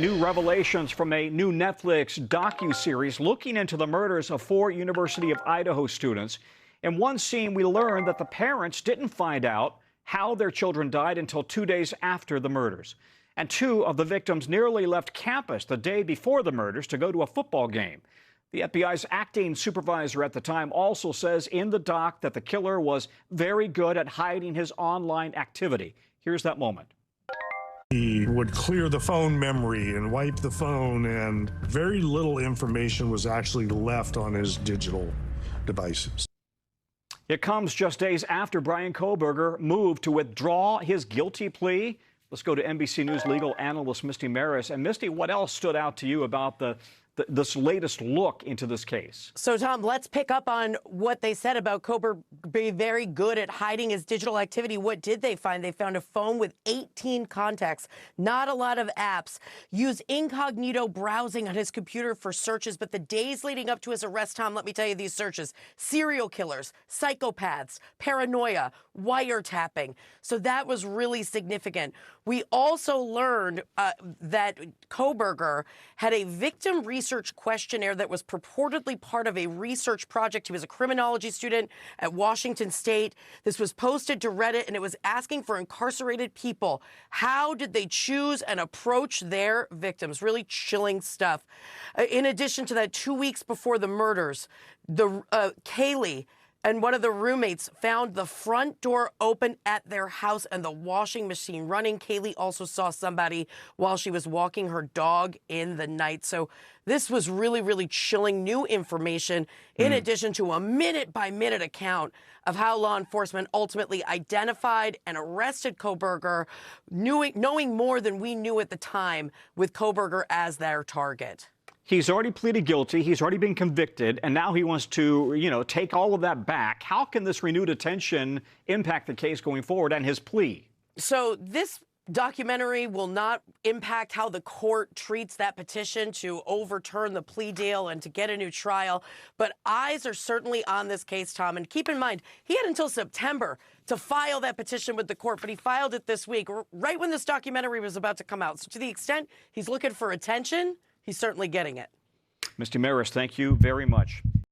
new revelations from a new Netflix docuseries looking into the murders of 4 University of Idaho students. In one scene, we learned that the parents didn't find out how their children died until 2 days after the murders. And 2 of the victims nearly left campus the day before the murders to go to a football game. The FBI's acting supervisor at the time also says in the doc that the killer was very good at hiding his online activity. Here's that moment. He would clear the phone memory and wipe the phone, and very little information was actually left on his digital devices. It comes just days after Brian Kohberger moved to withdraw his guilty plea. Let's go to NBC News legal analyst Misty Marris. And Misty, what else stood out to you about this latest look into this case? So, Tom, let's pick up on what they said about Kohberger being very good at hiding his digital activity. What did they find? They found a phone with 18 contacts, not a lot of apps, used incognito browsing on his computer for searches. But the days leading up to his arrest, Tom, let me tell you these searches: serial killers, psychopaths, paranoia, wiretapping. So that was really significant. We also learned that Kohberger had a victim research questionnaire that was purportedly part of a research project. He was a criminology student at Washington State. This was posted to Reddit, and it was asking for incarcerated people. How did they choose and approach their victims? Really chilling stuff. In addition to that, 2 weeks before the murders, Kaylee and one of the roommates found the front door open at their house and the washing machine running. Kaylee also saw somebody while she was walking her dog in the night. So this was really, really chilling new information, in addition to a minute-by-minute account of how law enforcement ultimately identified and arrested Kohberger, knowing more than we knew at the time, with Kohberger as their target. He's already pleaded guilty. He's already been convicted. And now he wants to, take all of that back. How can this renewed attention impact the case going forward and his plea? So this documentary will not impact how the court treats that petition to overturn the plea deal and to get a new trial. But eyes are certainly on this case, Tom. And keep in mind, he had until September to file that petition with the court, but he filed it this week, right when this documentary was about to come out. So to the extent he's looking for attention, he's certainly getting it. Misty Marris, thank you very much.